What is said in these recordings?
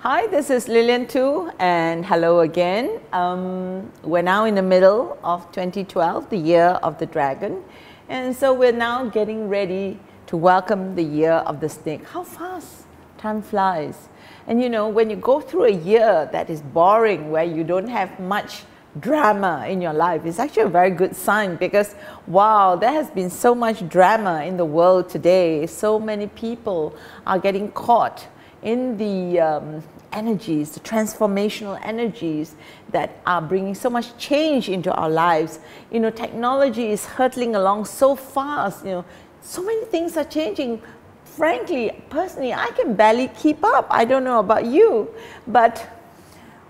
Hi, this is Lillian too, and hello again. We're now in the middle of 2012, the year of the dragon, and so we're now getting ready to welcome the year of the snake. How fast time flies. And you know, when you go through a year that is boring, where you don't have much drama in your life, it's actually a very good sign, because wow, there has been so much drama in the world today. So many people are getting caught in the energies, the transformational energies that are bringing so much change into our lives. You know, technology is hurtling along so fast, you know, so many things are changing. Frankly, personally, I can barely keep up. I don't know about you, but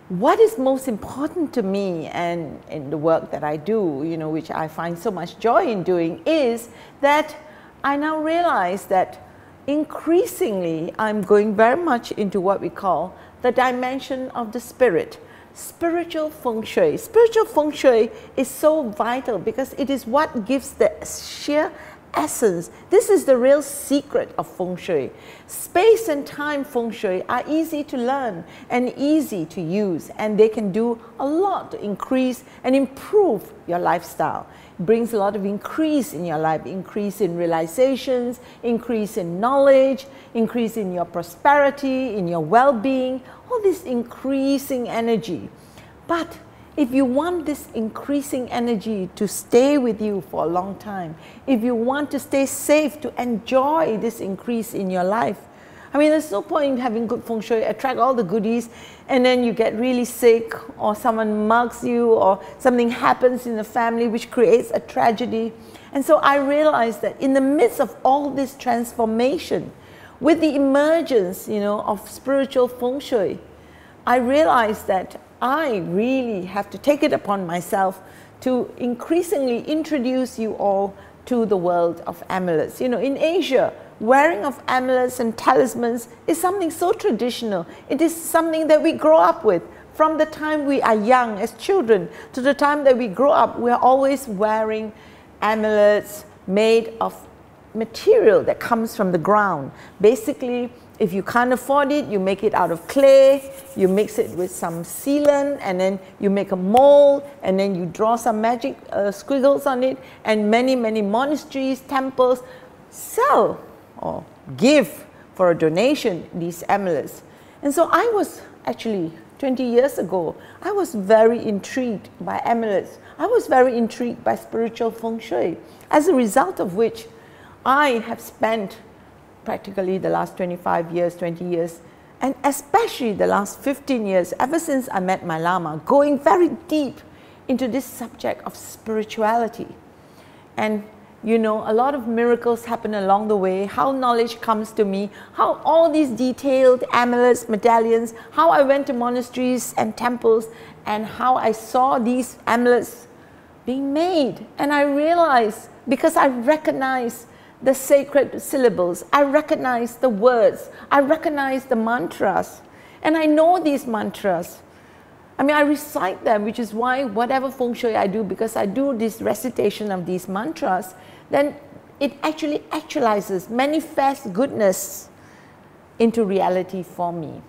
what is most important to me and in the work that I do, you know, which I find so much joy in doing, is that I now realize that increasingly I'm going very much into what we call the dimension of the spirit. Spiritual feng shui. Spiritual feng shui is so vital because it is what gives the sheer essence. This is the real secret of feng shui. Space and time feng shui are easy to learn and easy to use, and they can do a lot to increase and improve your lifestyle. It brings a lot of increase in your life, increase in realizations, increase in knowledge, increase in your prosperity, in your well-being, all this increasing energy. But if you want this increasing energy to stay with you for a long time, if you want to stay safe, to enjoy this increase in your life, I mean, there's no point in having good feng shui, attract all the goodies, and then you get really sick, or someone mugs you, or something happens in the family which creates a tragedy. And so I realized that in the midst of all this transformation, with the emergence, you know, of spiritual feng shui, I realized that I really have to take it upon myself to increasingly introduce you all to the world of amulets. You know, in Asia, wearing of amulets and talismans is something so traditional. It is something that we grow up with. From the time we are young as children to the time that we grow up, we are always wearing amulets made of material that comes from the ground. Basically, if you can't afford it, you make it out of clay, you mix it with some sealant, and then you make a mold, and then you draw some magic squiggles on it, and many monasteries, temples sell or give for a donation these amulets. And so I was actually, 20 years ago, I was very intrigued by amulets. I was very intrigued by spiritual feng shui, as a result of which I have spent practically the last 25 years, 20 years, and especially the last 15 years, ever since I met my Lama, going very deep into this subject of spirituality. And you know, a lot of miracles happen along the way, how knowledge comes to me, how all these detailed amulets, medallions, how I went to monasteries and temples, and how I saw these amulets being made. And I realized, because I recognized the sacred syllables, I recognize the words, I recognize the mantras, and I know these mantras. I mean, I recite them, which is why whatever feng shui I do, because I do this recitation of these mantras, then it actually actualizes, manifests goodness into reality for me.